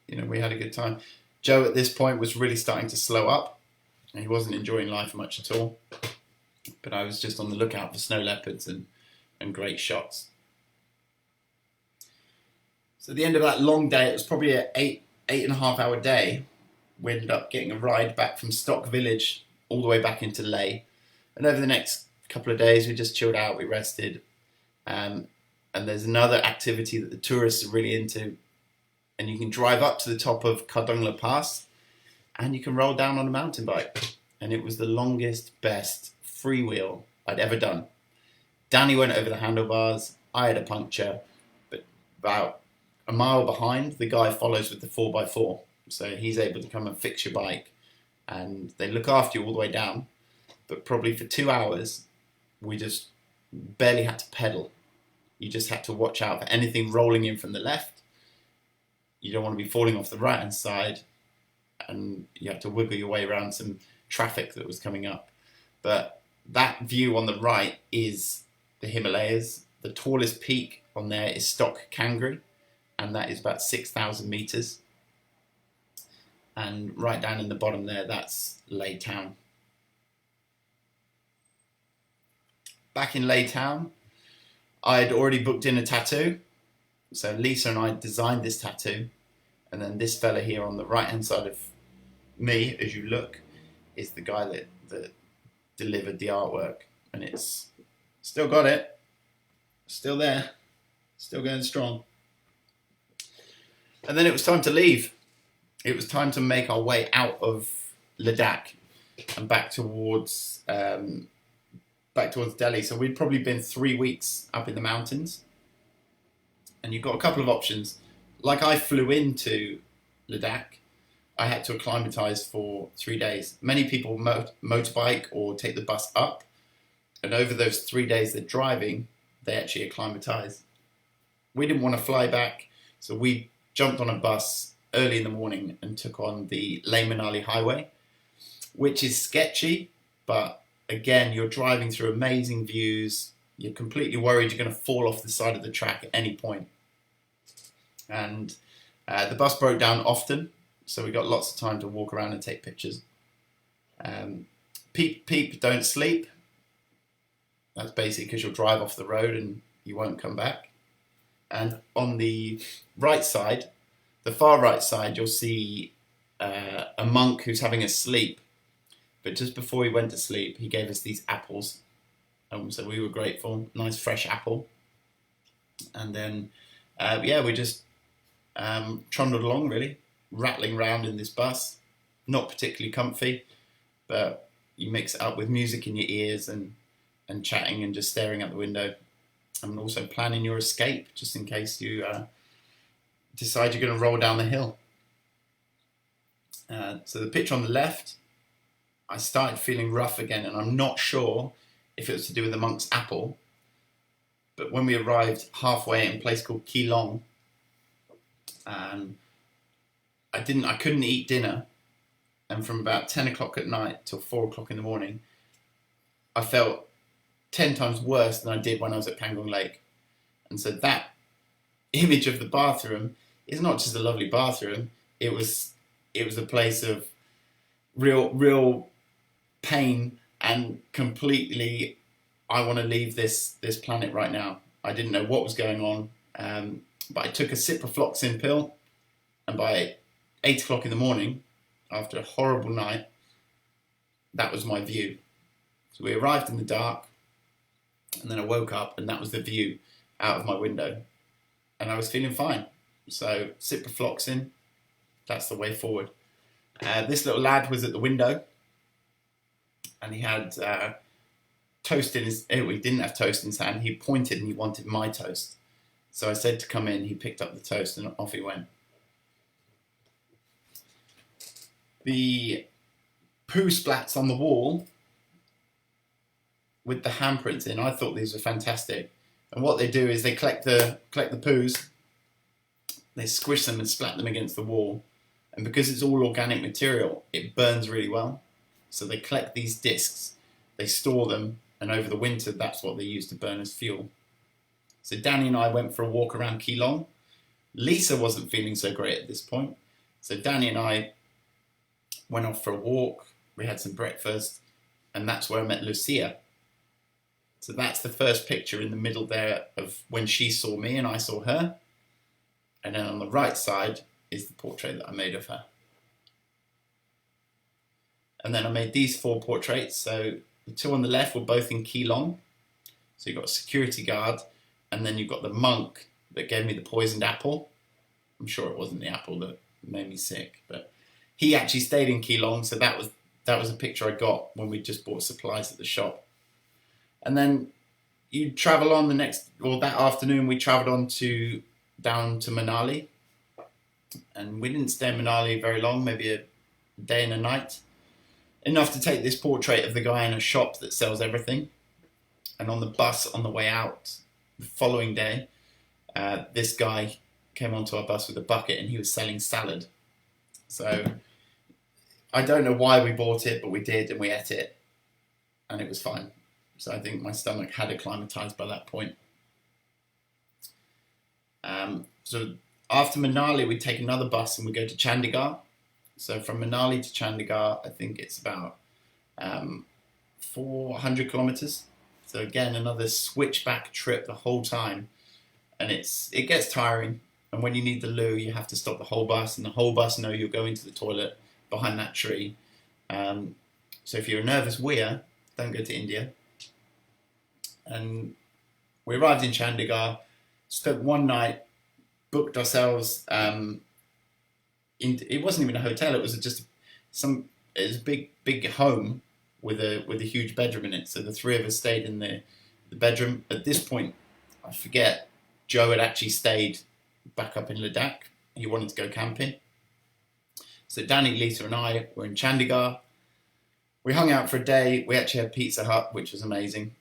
we had a good time. Joe at this point was really starting to slow up, and he wasn't enjoying life much at all. But I was just on the lookout for snow leopards and great shots. So at the end of that long day, it was probably an 8.5 hour day. We ended up getting a ride back from Stock Village all the way back into Leh. And over the next couple of days, we just chilled out, we rested. And there's another activity that the tourists are really into. And you can drive up to the top of Cardengle Pass and you can roll down on a mountain bike. And it was the longest, best freewheel I'd ever done. Danny went over the handlebars, I had a puncture, but about a mile behind, the guy follows with the 4x4. So he's able to come and fix your bike, and they look after you all the way down. But probably for 2 hours, we just barely had to pedal. You just had to watch out for anything rolling in from the left. You don't want to be falling off the right-hand side, and you have to wiggle your way around some traffic that was coming up. But that view on the right is the Himalayas. The tallest peak on there is Stock Kangri, and that is about 6,000 meters. And right down in the bottom there, that's Leh Town. Back in Leh Town, I'd already booked in a tattoo. So Lisa and I designed this tattoo. And then this fella here on the right-hand side of me, as you look, is the guy that delivered the artwork. And it's still got it. Still there. Still going strong. And then it was time to leave. It was time to make our way out of Ladakh and back towards Delhi. So we'd probably been 3 weeks up in the mountains. And you've got a couple of options. Like I flew into Ladakh, I had to acclimatise for 3 days. Many people motorbike or take the bus up. And over those 3 days they're driving, they actually acclimatise. We didn't want to fly back, so we jumped on a bus early in the morning and took on the Leh Manali highway, which is sketchy, but again, you're driving through amazing views. You're completely worried you're going to fall off the side of the track at any point. And the bus broke down often, so we got lots of time to walk around and take pictures. Peep, peep, don't sleep. That's basically because you'll drive off the road and you won't come back. And on the right side, the far right side, you'll see a monk who's having a sleep. But just before he went to sleep, he gave us these apples. So we were grateful. Nice fresh apple. And then, we just trundled along, really, rattling around in this bus. Not particularly comfy, but you mix it up with music in your ears and chatting and just staring out the window. And also planning your escape, just in case you decide you're going to roll down the hill. So the picture on the left, I started feeling rough again, and I'm not sure if it was to do with the monk's apple, but when we arrived halfway in a place called Keelong, I couldn't eat dinner, and from about 10 o'clock at night till 4 o'clock in the morning, I felt 10 times worse than I did when I was at Pangong Lake. And so that image of the bathroom is not just a lovely bathroom, it was a place of real pain and completely, I want to leave this planet right now. I didn't know what was going on, but I took a ciprofloxacin pill, and by 8 o'clock in the morning, after a horrible night, that was my view. So we arrived in the dark, and then I woke up, and that was the view out of my window, and I was feeling fine. So ciprofloxacin, that's the way forward. This little lad was at the window, and he had toast in his... Oh, he didn't have toast in his hand. He pointed and he wanted my toast. So I said to come in. He picked up the toast and off he went. The poo splats on the wall with the handprints in, I thought these were fantastic. And what they do is they collect the poos, they squish them and splat them against the wall. And because it's all organic material, it burns really well. So they collect these discs, they store them, and over the winter, that's what they use to burn as fuel. So Danny and I went for a walk around Keelong. Lisa wasn't feeling so great at this point. So Danny and I went off for a walk, we had some breakfast, and that's where I met Lucia. So that's the first picture in the middle there of when she saw me and I saw her. And then on the right side is the portrait that I made of her. And then I made these 4 portraits. So the 2 on the left were both in Keelong. So you've got a security guard, and then you've got the monk that gave me the poisoned apple. I'm sure it wasn't the apple that made me sick, but he actually stayed in Keelong, so that was a picture I got when we just bought supplies at the shop. And then you travel on that afternoon we travelled on down to Manali. And we didn't stay in Manali very long, maybe a day and a night. Enough to take this portrait of the guy in a shop that sells everything. And on the bus on the way out, the following day, this guy came onto our bus with a bucket and he was selling salad. So I don't know why we bought it, but we did, and we ate it, and it was fine. So I think my stomach had acclimatized by that point. So after Manali, we take another bus and we go to Chandigarh. So from Manali to Chandigarh, I think it's about 400 kilometers. So again, another switchback trip the whole time, and it gets tiring. And when you need the loo, you have to stop the whole bus, and the whole bus know you're going to the toilet behind that tree. So if you're a nervous weir, don't go to India. And we arrived in Chandigarh, spent one night, booked ourselves. It wasn't even a hotel; it was just a big home with a huge bedroom in it. So the 3 of us stayed in the bedroom. At this point, I forget, Joe had actually stayed back up in Ladakh. He wanted to go camping. So Danny, Lisa and I were in Chandigarh. We hung out for a day. We actually had Pizza Hut, which was amazing.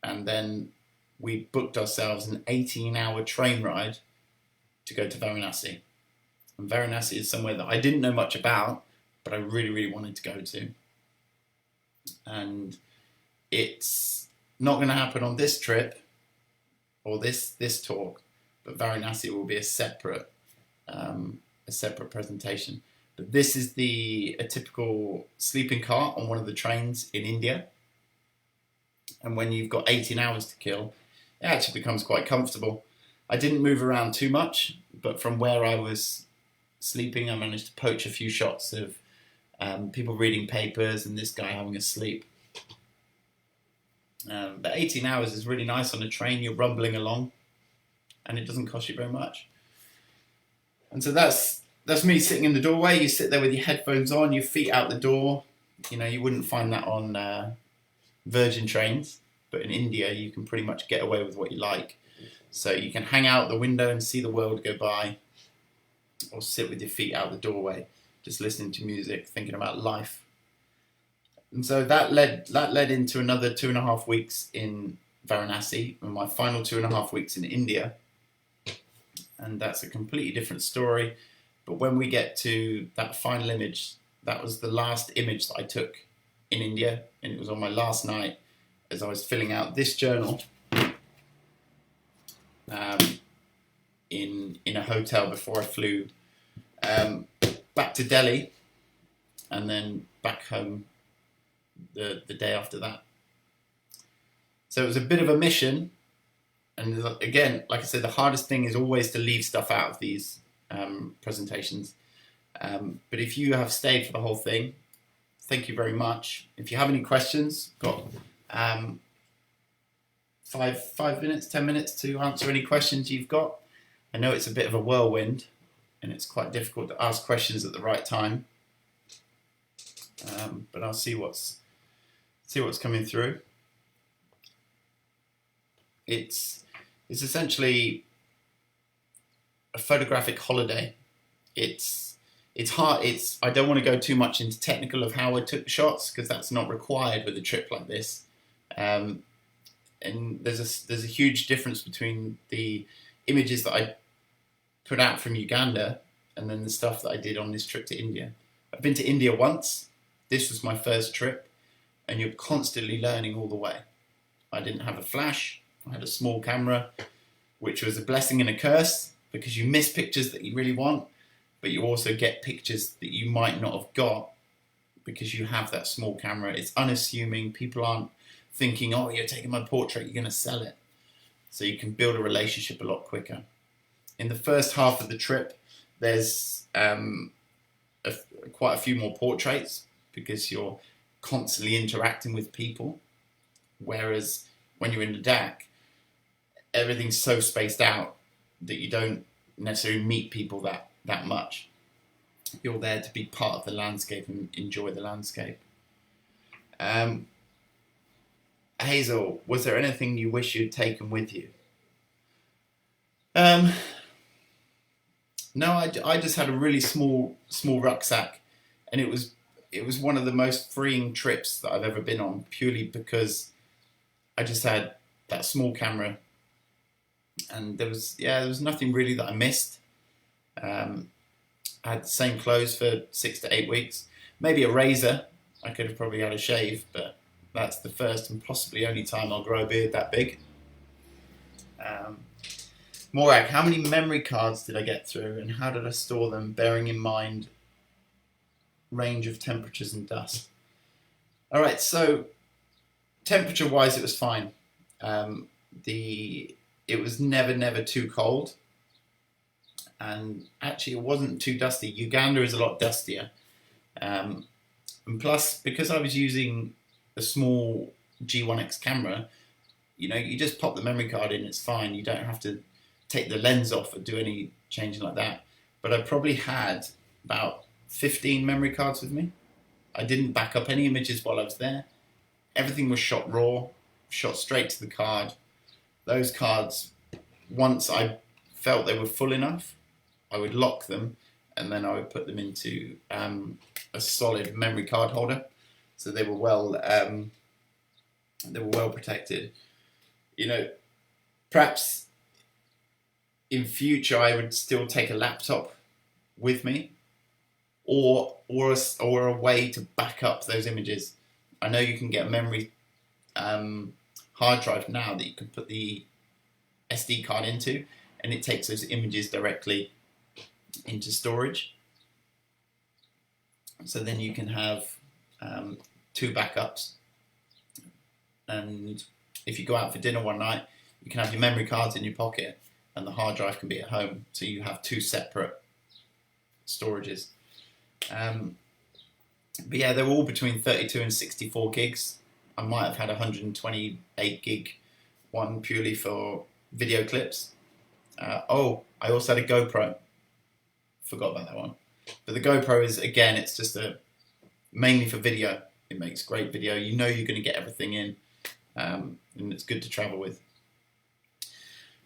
And then we booked ourselves an 18-hour train ride to go to Varanasi. And Varanasi is somewhere that I didn't know much about, but I really, really wanted to go to. And it's not going to happen on this trip or this talk, but Varanasi will be a separate presentation. But this is a typical sleeping cart on one of the trains in India. And when you've got 18 hours to kill, it actually becomes quite comfortable. I didn't move around too much, but from where I was sleeping, I managed to poach a few shots of people reading papers and this guy having a sleep. But 18 hours is really nice on a train. You're rumbling along, and it doesn't cost you very much. And so that's me sitting in the doorway. You sit there with your headphones on, your feet out the door. You know, you wouldn't find that on Virgin trains, but in India you can pretty much get away with what you like. So you can hang out the window and see the world go by, or sit with your feet out the doorway, just listening to music, thinking about life. And so that led into another 2.5 weeks in Varanasi, and my final 2.5 weeks in India. And that's a completely different story. But when we get to that final image, that was the last image that I took in India, and it was on my last night as I was filling out this journal in a hotel before I flew back to Delhi, and then back home the day after that. So it was a bit of a mission, And again, like I said, the hardest thing is always to leave stuff out of these presentations. But if you have stayed for the whole thing, thank you very much. If you have any questions, got 5 minutes, 10 minutes to answer any questions you've got. I know it's a bit of a whirlwind, and it's quite difficult to ask questions at the right time. But I'll see what's coming through. It's essentially a photographic holiday. It's hard. I don't want to go too much into technical of how I took the shots, because that's not required with a trip like this. And there's a huge difference between the images that I put out from Uganda and then the stuff that I did on this trip to India. I've been to India once. This was my first trip, and you're constantly learning all the way. I didn't have a flash. I had a small camera, which was a blessing and a curse, because you miss pictures that you really want, but you also get pictures that you might not have got because you have that small camera. It's unassuming. People aren't thinking, oh, you're taking my portrait, you're going to sell it. So you can build a relationship a lot quicker. In the first half of the trip, there's quite a few more portraits, because you're constantly interacting with people. Whereas when you're in LADAKH, everything's so spaced out that you don't necessarily meet people that much. You're there to be part of the landscape and enjoy the landscape. Hazel, was there anything you wish you'd taken with you? No, I just had a really small rucksack, and it was one of the most freeing trips that I've ever been on, purely because I just had that small camera, and there was nothing really that I missed. I had the same clothes for 6 to 8 weeks. Maybe a razor. I could have probably had a shave, but that's the first and possibly only time I'll grow a beard that big. Morag, how many memory cards did I get through, and how did I store them, bearing in mind range of temperatures and dust? All right, so temperature-wise, it was fine. It was never too cold, and actually it wasn't too dusty. Uganda is a lot dustier, and plus, because I was using a small G1X camera, you just pop the memory card in, it's fine. You don't have to take the lens off or do any changing like that. But I probably had about 15 memory cards with me. I didn't back up any images while I was there. Everything was shot raw, shot straight to the card. Those cards, once I felt they were full enough, I would lock them, and then I would put them into a solid memory card holder, so they were well protected. Perhaps in future I would still take a laptop with me, or a way to back up those images. I know you can get a memory hard drive now that you can put the SD card into, and it takes those images directly into storage. So then you can have 2 backups, and if you go out for dinner one night, you can have your memory cards in your pocket and the hard drive can be at home, so you have 2 separate storages. But yeah, they were all between 32 and 64 gigs. I might have had a 128 gig one purely for video clips. I also had a GoPro. Forgot about that one. But the GoPro is, again, it's just mainly for video. It makes great video. You're going to get everything in, and it's good to travel with.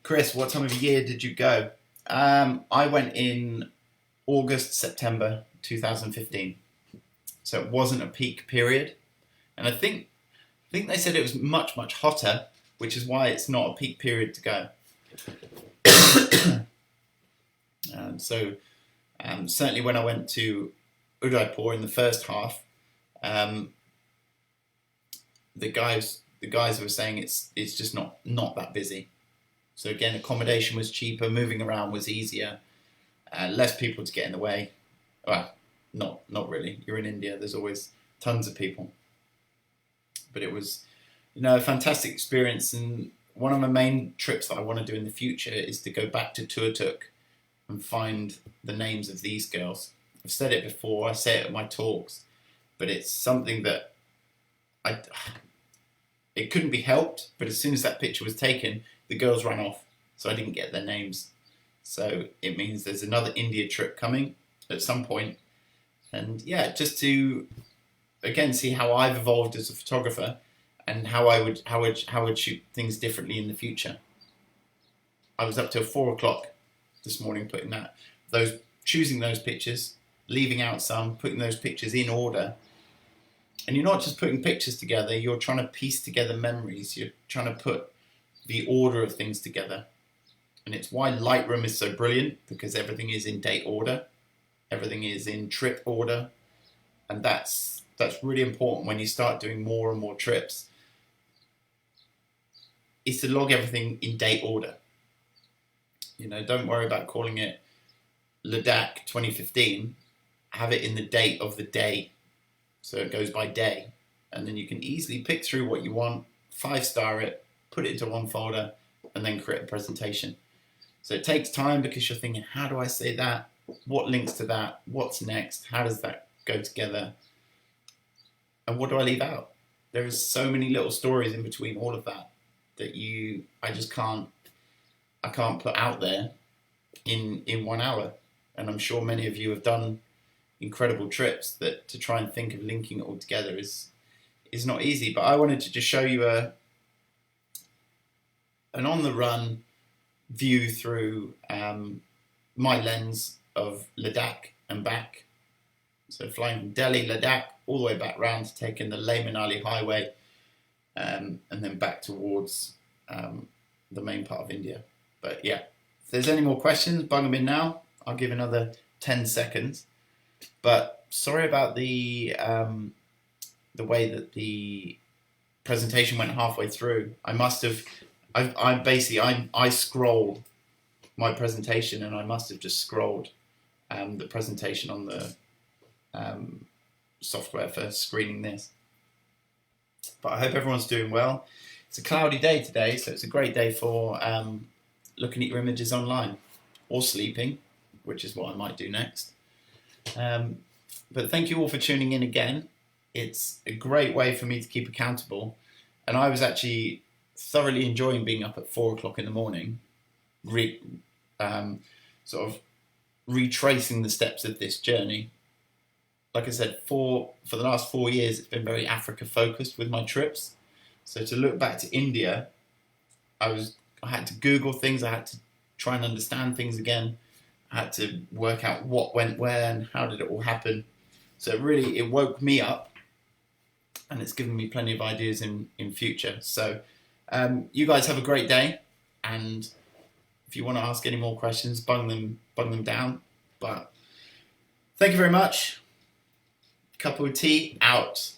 Chris, what time of year did you go? I went in August, September 2015. So it wasn't a peak period. And I think they said it was much hotter, which is why it's not a peak period to go. Certainly when I went to Udaipur in the first half, the guys were saying it's just not that busy. So again, accommodation was cheaper, moving around was easier, less people to get in the way. Well, not really. You're in India, there's always tons of people. But it was, a fantastic experience, and one of my main trips that I want to do in the future is to go back to Turtuk and find the names of these girls. I've said it before, I say it at my talks, but it's something that it couldn't be helped, but as soon as that picture was taken, the girls ran off, so I didn't get their names. So it means there's another India trip coming at some point. And yeah, just to, again, see how I've evolved as a photographer and how I would shoot things differently in the future. I was up till 4 o'clock this morning putting choosing those pictures, leaving out some, putting those pictures in order. And you're not just putting pictures together, you're trying to piece together memories. You're trying to put the order of things together. And it's why Lightroom is so brilliant, because everything is in date order. Everything is in trip order. And that's really important when you start doing more and more trips, is to log everything in date order. You know, don't worry about calling it LADAKH 2015. Have it in the date of the day. So it goes by day. And then you can easily pick through what you want, 5-star it, put it into one folder, and then create a presentation. So it takes time because you're thinking, how do I say that? What links to that? What's next? How does that go together? And what do I leave out? There is so many little stories in between all of that I can't put out there in 1 hour. And I'm sure many of you have done incredible trips that to try and think of linking it all together is not easy. But I wanted to just show you an on the run view through my lens of Ladakh and back. So flying from Delhi, Ladakh, all the way back round to taking the Leh Manali highway, and then back towards the main part of India. But yeah, if there's any more questions, bung them in now. I'll give another 10 seconds. But sorry about the way that the presentation went halfway through. I scrolled my presentation, and I must have just scrolled the presentation on the software for screening this. But I hope everyone's doing well. It's a cloudy day today, so it's a great day for looking at your images online or sleeping, which is what I might do next. But thank you all for tuning in again. It's a great way for me to keep accountable, and I was actually thoroughly enjoying being up at 4 o'clock in the morning, sort of retracing the steps of this journey. Like I said, for the last 4 years, it's been very Africa focused with my trips. So to look back to India, I had to Google things. I had to try and understand things again. I had to work out what went where and how did it all happen. So it woke me up, and it's given me plenty of ideas in future. So you guys have a great day, and if you want to ask any more questions, bung them down. But thank you very much. Cup of tea out.